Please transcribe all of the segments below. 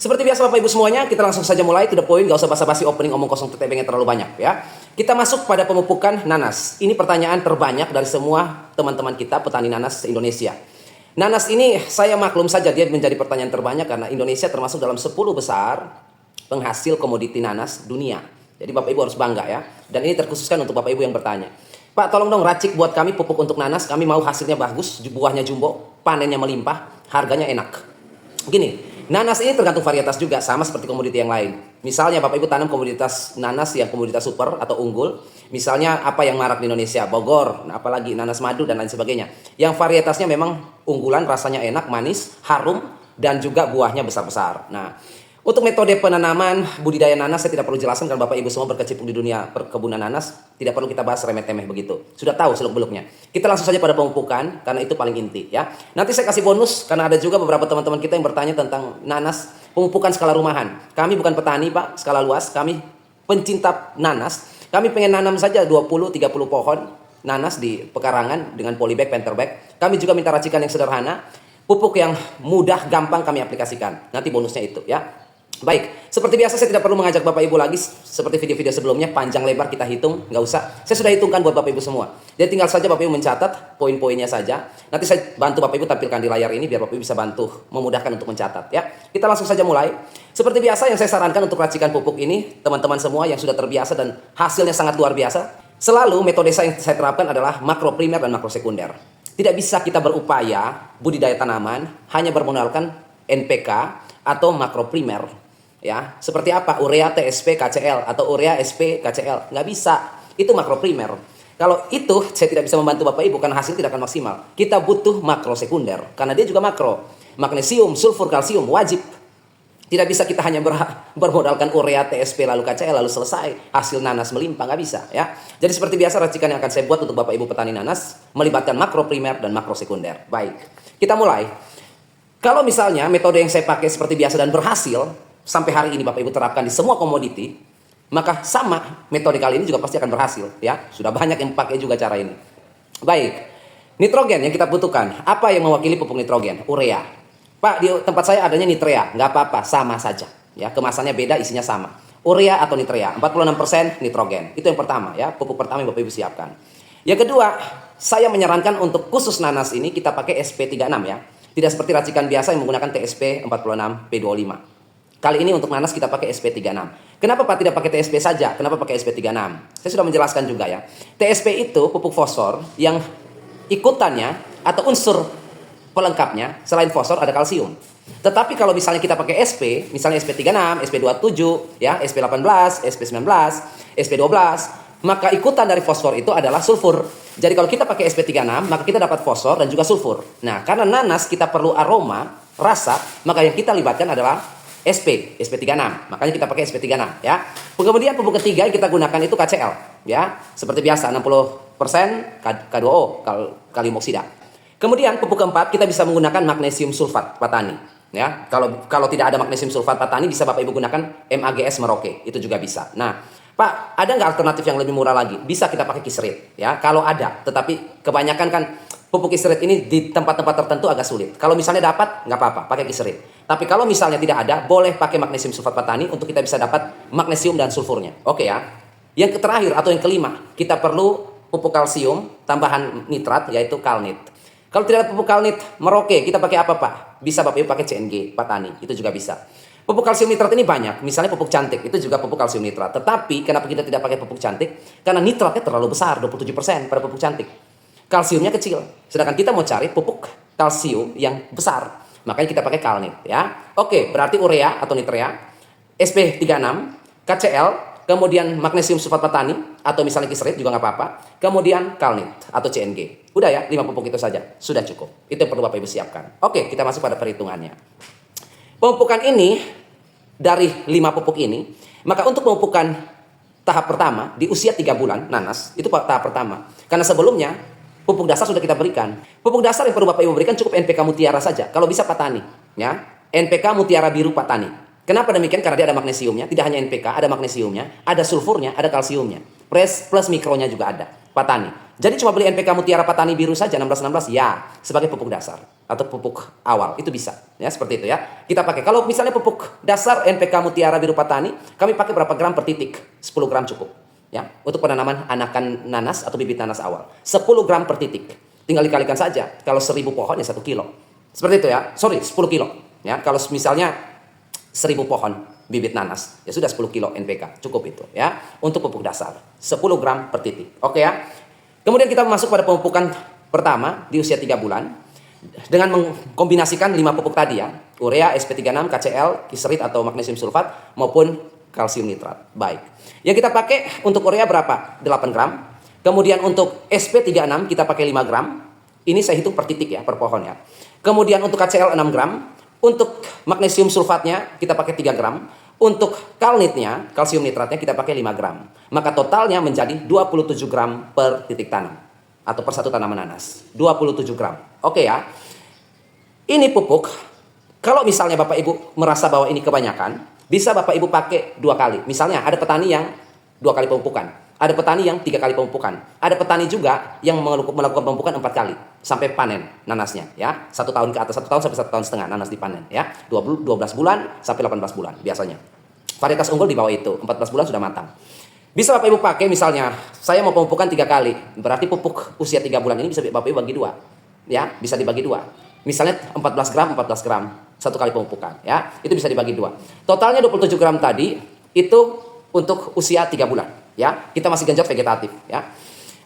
Seperti biasa Bapak Ibu semuanya, kita langsung saja mulai to the point, gak usah basa-basi opening omong kosong tetebengnya terlalu banyak ya. Kita masuk pada pemupukan nanas. Ini pertanyaan terbanyak dari semua teman-teman kita petani nanas Indonesia. Nanas ini saya maklum saja dia menjadi pertanyaan terbanyak karena Indonesia termasuk dalam 10 besar penghasil komoditi nanas dunia. Jadi Bapak Ibu harus bangga ya. Dan ini terkhususkan untuk Bapak Ibu yang bertanya. Pak tolong dong racik buat kami pupuk untuk nanas, kami mau hasilnya bagus, buahnya jumbo, panennya melimpah, harganya enak. Gini, nanas ini tergantung varietas juga, sama seperti komoditi yang lain. Misalnya Bapak Ibu tanam komoditas nanas yang komoditas super atau unggul. Misalnya apa yang marak di Indonesia, Bogor, apalagi nanas madu dan lain sebagainya. Yang varietasnya memang unggulan, rasanya enak, manis, harum, dan juga buahnya besar-besar. Nah, untuk metode penanaman budidaya nanas saya tidak perlu jelaskan karena Bapak Ibu semua berkecimpung di dunia perkebunan nanas. Tidak perlu kita bahas remeh-temeh begitu. Sudah tahu seluk-beluknya. Kita langsung saja pada pemupukan karena itu paling inti ya. Nanti saya kasih bonus karena ada juga beberapa teman-teman kita yang bertanya tentang nanas pemupukan skala rumahan. Kami bukan petani Pak, skala luas. Kami pencinta nanas. Kami pengen nanam saja 20-30 pohon nanas di pekarangan dengan polybag, penterbag. Kami juga minta racikan yang sederhana. Pupuk yang mudah, gampang kami aplikasikan. Nanti bonusnya itu ya. Baik, seperti biasa saya tidak perlu mengajak Bapak Ibu lagi seperti video-video sebelumnya, panjang lebar kita hitung, nggak usah. Saya sudah hitungkan buat Bapak Ibu semua. Jadi tinggal saja Bapak Ibu mencatat poin-poinnya saja. Nanti saya bantu Bapak Ibu tampilkan di layar ini biar Bapak Ibu bisa bantu memudahkan untuk mencatat ya. Kita langsung saja mulai. Seperti biasa yang saya sarankan untuk racikan pupuk ini, teman-teman semua yang sudah terbiasa dan hasilnya sangat luar biasa. Selalu metode yang saya terapkan adalah makro primer dan makro sekunder. Tidak bisa kita berupaya budidaya tanaman hanya bermodalkan NPK atau makro primer. Ya, seperti apa? Urea TSP KCL atau urea SP KCL. Nggak bisa. Itu makro primer. Kalau itu saya tidak bisa membantu Bapak Ibu karena hasil tidak akan maksimal. Kita butuh makro sekunder karena dia juga makro. Magnesium, sulfur, kalsium wajib. Tidak bisa kita hanya bermodalkan urea TSP lalu KCL lalu selesai. Hasil nanas melimpah, nggak bisa ya. Jadi seperti biasa racikan yang akan saya buat untuk Bapak Ibu petani nanas melibatkan makro primer dan makro sekunder. Baik. Kita mulai. Kalau misalnya metode yang saya pakai seperti biasa dan berhasil sampai hari ini Bapak Ibu terapkan di semua komoditi, maka sama metode kali ini juga pasti akan berhasil ya. Sudah banyak yang pakai juga cara ini. Baik. Nitrogen yang kita butuhkan. Apa yang mewakili pupuk nitrogen? Urea. Pak, di tempat saya adanya nitrea. Nggak apa-apa, sama saja. Ya, kemasannya beda, isinya sama. Urea atau nitrea, 46% nitrogen. Itu yang pertama ya, pupuk pertama yang Bapak Ibu siapkan. Yang kedua, saya menyarankan untuk khusus nanas ini kita pakai SP36 ya. Tidak seperti racikan biasa yang menggunakan TSP 46 P25. Kali ini untuk nanas kita pakai SP36. Kenapa Pak tidak pakai TSP saja? Kenapa pakai SP36? Saya sudah menjelaskan juga ya. TSP itu pupuk fosfor yang ikutannya atau unsur pelengkapnya selain fosfor ada kalsium. Tetapi kalau misalnya kita pakai SP, misalnya SP36, SP27, ya, SP18, SP19, SP12, maka ikutan dari fosfor itu adalah sulfur. Jadi kalau kita pakai SP36, maka kita dapat fosfor dan juga sulfur. Nah, karena nanas kita perlu aroma, rasa, maka yang kita libatkan adalah SP36. Makanya kita pakai SP36 ya. Kemudian pupuk ketiga yang kita gunakan itu KCL ya. Seperti biasa 60% K2O, kalium oksida. Kemudian pupuk keempat kita bisa menggunakan magnesium sulfat patani ya. Kalau tidak ada magnesium sulfat patani bisa Bapak Ibu gunakan MAGS Merauke, itu juga bisa. Nah, Pak, ada nggak alternatif yang lebih murah lagi? Bisa kita pakai kisrit ya. Kalau ada, tetapi kebanyakan kan pupuk kisrit ini di tempat-tempat tertentu agak sulit. Kalau misalnya dapat, nggak apa-apa, pakai kisrit. Tapi kalau misalnya tidak ada, boleh pakai magnesium sulfat patani untuk kita bisa dapat magnesium dan sulfurnya. Oke ya. Yang terakhir atau yang kelima, kita perlu pupuk kalsium tambahan nitrat yaitu kalnit. Kalau tidak ada pupuk kalnit Merauke, kita pakai apa Pak? Bisa Bapak Ibu pakai CNG patani, itu juga bisa. Pupuk kalsium nitrat ini banyak, misalnya pupuk cantik, itu juga pupuk kalsium nitrat. Tetapi kenapa kita tidak pakai pupuk cantik? Karena nitratnya terlalu besar, 27% pada pupuk cantik. Kalsiumnya kecil. Sedangkan kita mau cari pupuk kalsium yang besar. Makanya kita pakai kalnit ya. Oke, berarti urea atau nitrea, SP36, KCL, kemudian magnesium sulfat patani atau misalnya kisrit juga nggak apa-apa. Kemudian kalnit atau CNG. Udah ya, 5 pupuk itu saja. Sudah cukup. Itu yang perlu Bapak Ibu siapkan. Oke, kita masuk pada perhitungannya. Pemupukan ini dari 5 pupuk ini, maka untuk pemupukan tahap pertama di usia 3 bulan nanas, itu tahap pertama. Karena sebelumnya pupuk dasar sudah kita berikan. Pupuk dasar yang perlu Bapak Ibu berikan cukup NPK Mutiara saja. Kalau bisa Patani, ya. NPK Mutiara Biru Patani. Kenapa demikian? Karena dia ada magnesiumnya. Tidak hanya NPK, ada magnesiumnya, ada sulfurnya, ada kalsiumnya. Plus mikronya juga ada. Patani. Jadi cuma beli NPK Mutiara Patani Biru saja 1616 ya, sebagai pupuk dasar atau pupuk awal itu bisa ya, seperti itu ya. Kita pakai. Kalau misalnya pupuk dasar NPK Mutiara Biru Patani, kami pakai berapa gram per titik? 10 gram cukup. Ya, untuk penanaman anakan nanas atau bibit nanas awal. 10 gram per titik. Tinggal dikalikan saja. Kalau 1000 pohon ya 1 kilo. Seperti itu ya. Sorry, 10 kilo. Ya, kalau misalnya 1000 pohon bibit nanas, ya sudah 10 kilo NPK. Cukup itu ya. Untuk pupuk dasar. 10 gram per titik. Oke ya. Kemudian kita masuk pada pemupukan pertama di usia 3 bulan. Dengan mengkombinasikan 5 pupuk tadi ya. Urea, SP36, KCL, kiserit atau magnesium sulfat maupun kalsium nitrat. Baik. Yang kita pakai untuk urea berapa? 8 gram. Kemudian untuk SP36 kita pakai 5 gram. Ini saya hitung per titik ya, per pohon ya. Kemudian untuk KCL 6 gram. Untuk magnesium sulfatnya kita pakai 3 gram. Untuk kalnitnya, kalsium nitratnya kita pakai 5 gram. Maka totalnya menjadi 27 gram per titik tanam. Atau per satu tanaman nanas. 27 gram. Oke ya. Ini pupuk. Kalau misalnya Bapak Ibu merasa bahwa ini kebanyakan, bisa Bapak Ibu pakai 2 kali. Misalnya ada petani yang 2 kali pemupukan. Ada petani yang 3 kali pemupukan. Ada petani juga yang melakukan pemupukan 4 kali. Sampai panen nanasnya ya. 1 tahun ke atas, 1 tahun sampai 1 tahun setengah nanas dipanen ya. 12 bulan sampai 18 bulan biasanya. Varietas unggul di bawah itu, 14 bulan sudah matang. Bisa Bapak Ibu pakai misalnya, saya mau pemupukan 3 kali. Berarti pupuk usia 3 bulan ini bisa Bapak Ibu bagi 2. Ya, bisa dibagi 2. Misalnya 14 gram, 14 gram. 1 kali pemupukan ya. Itu bisa dibagi 2. Totalnya 27 gram tadi itu untuk usia 3 bulan ya. Kita masih genjot vegetatif ya.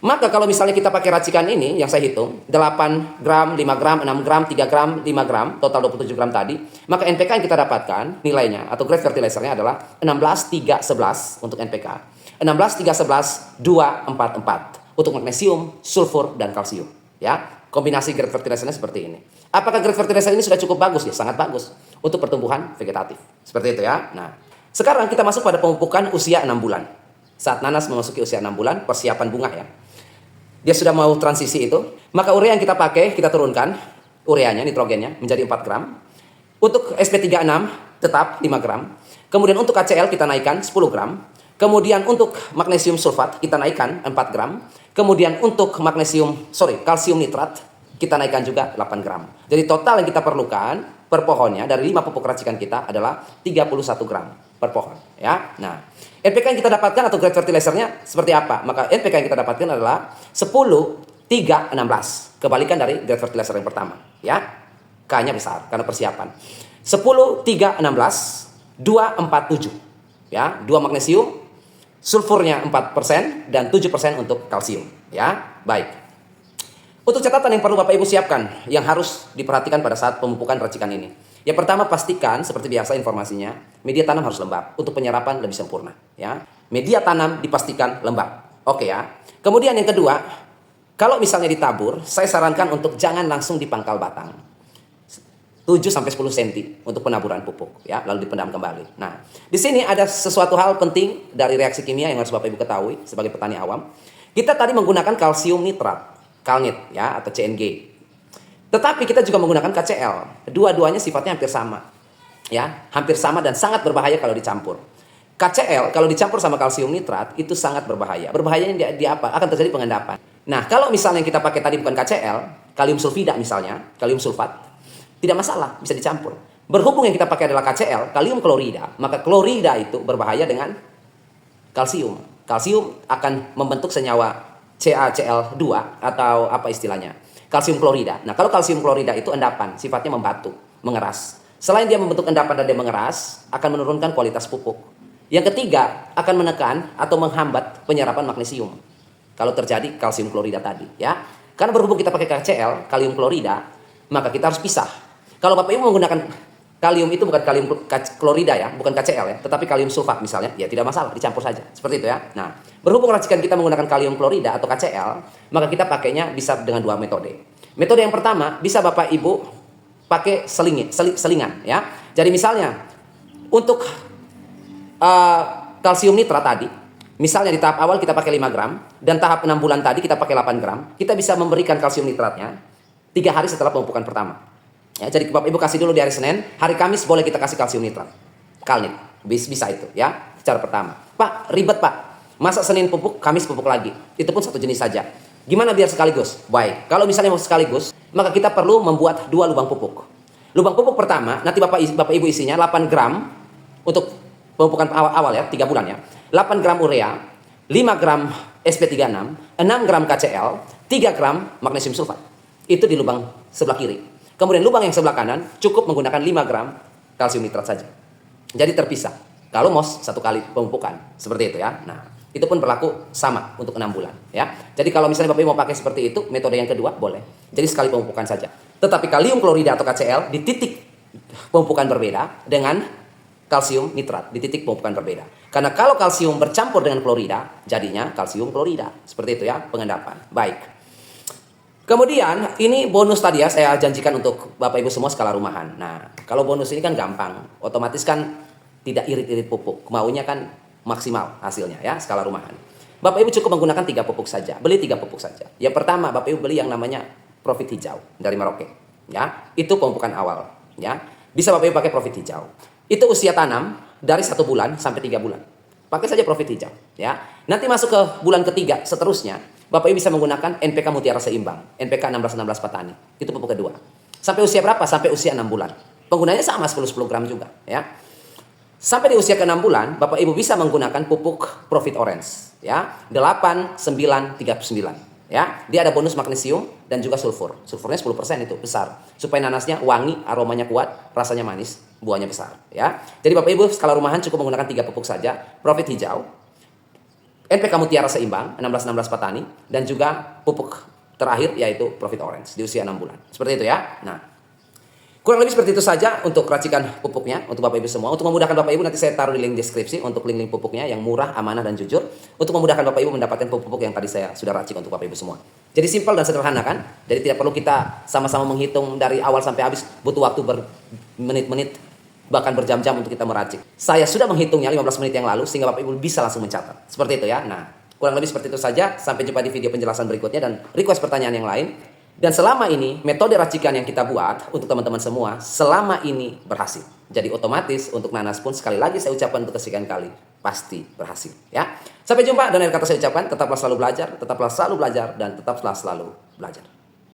Maka kalau misalnya kita pakai racikan ini yang saya hitung 8 gram, 5 gram, 6 gram, 3 gram, 5 gram, total 27 gram tadi, maka NPK yang kita dapatkan nilainya atau grade fertilizernya adalah 16 3 11 untuk NPK. 16 3 11 2 4 4 untuk magnesium, sulfur dan kalsium ya. Kombinasi grade fertilizernya seperti ini. Apakah grade fertilizer ini sudah cukup bagus? Ya, sangat bagus untuk pertumbuhan vegetatif. Seperti itu ya. Nah, sekarang kita masuk pada pemupukan usia 6 bulan. Saat nanas memasuki usia 6 bulan, persiapan bunga ya. Dia sudah mau transisi itu, maka urea yang kita pakai, kita turunkan ureanya, nitrogennya menjadi 4 gram. Untuk SP36 tetap 5 gram. Kemudian untuk KCL kita naikkan 10 gram. Kemudian untuk magnesium sulfat kita naikkan 4 gram. Kemudian untuk kalsium nitrat kita naikkan juga 8 gram. Jadi total yang kita perlukan per pohonnya dari 5 pupuk racikan kita adalah 31 gram per pohon ya. Nah, NPK yang kita dapatkan atau grade fertilizernya seperti apa? Maka NPK yang kita dapatkan adalah 10 3 16. Kebalikan dari grade fertilizer yang pertama ya. K-nya besar karena persiapan. 10 3 16 2 4 7 ya. 2 magnesium, sulfurnya 4% dan 7% untuk kalsium ya. Baik. Untuk catatan yang perlu Bapak Ibu siapkan yang harus diperhatikan pada saat pemupukan racikan ini. Yang pertama, pastikan seperti biasa informasinya, media tanam harus lembab untuk penyerapan lebih sempurna ya. Media tanam dipastikan lembab. Oke ya. Kemudian yang kedua, kalau misalnya ditabur, saya sarankan untuk jangan langsung dipangkal batang. 7 sampai 10 cm untuk penaburan pupuk ya, lalu dipendam kembali. Nah, di sini ada sesuatu hal penting dari reaksi kimia yang harus Bapak Ibu ketahui sebagai petani awam. Kita tadi menggunakan kalsium nitrat, kalnit ya atau CNG. Tetapi kita juga menggunakan KCL. Dua-duanya sifatnya hampir sama. Ya, hampir sama dan sangat berbahaya kalau dicampur. KCL kalau dicampur sama kalsium nitrat itu sangat berbahaya. Berbahayanya di apa? Akan terjadi pengendapan. Nah, kalau misalnya yang kita pakai tadi bukan KCL, kalium sulfida misalnya, kalium sulfat, tidak masalah, bisa dicampur. Berhubung yang kita pakai adalah KCL, kalium klorida, maka klorida itu berbahaya dengan kalsium. Kalsium akan membentuk senyawa CaCl2 atau apa istilahnya? Kalsium klorida. Nah, kalau kalsium klorida itu endapan, sifatnya membatu, mengeras. Selain dia membentuk endapan dan dia mengeras, akan menurunkan kualitas pupuk. Yang ketiga, akan menekan atau menghambat penyerapan magnesium. Kalau terjadi kalsium klorida tadi, ya. Karena berhubung kita pakai KCl, kalium klorida, maka kita harus pisah. Kalau Bapak Ibu menggunakan kalium itu bukan kalium klorida ya, bukan KCl ya, tetapi kalium sulfat misalnya, ya tidak masalah, dicampur saja. Seperti itu ya. Nah, berhubung racikan kita menggunakan kalium klorida atau KCl, maka kita pakainya bisa dengan 2 metode. Metode yang pertama, bisa Bapak Ibu pakai selingan ya. Jadi misalnya untuk kalsium nitrat tadi, misalnya di tahap awal kita pakai 5 gram dan tahap 6 bulan tadi kita pakai 8 gram, kita bisa memberikan kalsium nitratnya 3 hari setelah pemupukan pertama. Ya, jadi Bapak Ibu kasih dulu di hari Senin, hari Kamis boleh kita kasih kalsium nitrat. Kalnit, bisa itu ya, cara pertama. Pak, ribet Pak. Masa Senin pupuk, Kamis pupuk lagi. Itu pun satu jenis saja. Gimana biar sekaligus? Baik, kalau misalnya mau sekaligus, maka kita perlu membuat 2 lubang pupuk. Lubang pupuk pertama, nanti Bapak Ibu isinya 8 gram untuk pemupukan awal ya, 3 bulan ya. 8 gram urea, 5 gram SP36, 6 gram KCl, 3 gram magnesium sulfat. Itu di lubang sebelah kiri. Kemudian lubang yang sebelah kanan cukup menggunakan 5 gram kalsium nitrat saja. Jadi terpisah. Kalau MOS 1 kali pemupukan, seperti itu ya. Nah, itu pun berlaku sama untuk 6 bulan ya. Jadi kalau misalnya Bapak Ibu mau pakai seperti itu, metode yang kedua boleh. Jadi sekali pemupukan saja. Tetapi kalium klorida atau KCl di titik pemupukan berbeda dengan kalsium nitrat di titik pemupukan berbeda. Karena kalau kalsium bercampur dengan klorida, jadinya kalsium klorida. Seperti itu ya, pengendapan. Baik. Kemudian ini bonus tadi ya, saya janjikan untuk Bapak Ibu semua skala rumahan. Nah, kalau bonus ini kan gampang. Otomatis kan tidak irit-irit pupuk. Maunya kan maksimal hasilnya ya, skala rumahan. Bapak Ibu cukup menggunakan 3 pupuk saja. Beli 3 pupuk saja. Yang pertama, Bapak Ibu beli yang namanya Profit Hijau dari Merauke. Ya, itu pemupukan awal. Ya, bisa Bapak Ibu pakai Profit Hijau. Itu usia tanam dari 1 bulan sampai 3 bulan. Pakai saja Profit Hijau. Ya, nanti masuk ke bulan ketiga, seterusnya Bapak Ibu bisa menggunakan NPK Mutiara Seimbang, NPK 1616 Petani. Itu pupuk kedua. Sampai usia berapa? Sampai usia 6 bulan. Penggunaannya sama 10 gram juga. Ya. Sampai di usia ke-6 bulan, Bapak Ibu bisa menggunakan pupuk Profit Orange, ya. 8939, ya. Dia ada bonus magnesium dan juga sulfur. Sulfurnya 10% itu besar. Supaya nanasnya wangi, aromanya kuat, rasanya manis, buahnya besar, ya. Jadi Bapak Ibu skala rumahan cukup menggunakan 3 pupuk saja, Profit Hijau, NPK Mutiara Seimbang 1616 Petani dan juga pupuk terakhir yaitu Profit Orange di usia 6 bulan. Seperti itu ya. Nah, kurang lebih seperti itu saja untuk racikan pupuknya untuk Bapak Ibu semua. Untuk memudahkan Bapak Ibu nanti saya taruh di link deskripsi untuk link-link pupuknya yang murah, amanah dan jujur. Untuk memudahkan Bapak Ibu mendapatkan pupuk yang tadi saya sudah racik untuk Bapak Ibu semua. Jadi simpel dan sederhana kan? Jadi tidak perlu kita sama-sama menghitung dari awal sampai habis, butuh waktu bermenit-menit bahkan berjam-jam untuk kita meracik. Saya sudah menghitungnya 15 menit yang lalu sehingga Bapak Ibu bisa langsung mencatat. Seperti itu ya. Nah, kurang lebih seperti itu saja. Sampai jumpa di video penjelasan berikutnya dan request pertanyaan yang lain. Dan selama ini, metode racikan yang kita buat untuk teman-teman semua, selama ini berhasil. Jadi otomatis untuk nanas pun sekali lagi saya ucapkan untuk kesekian kali, pasti berhasil. Ya. Sampai jumpa dan akhir kata saya ucapkan, tetaplah selalu belajar, dan tetaplah selalu belajar.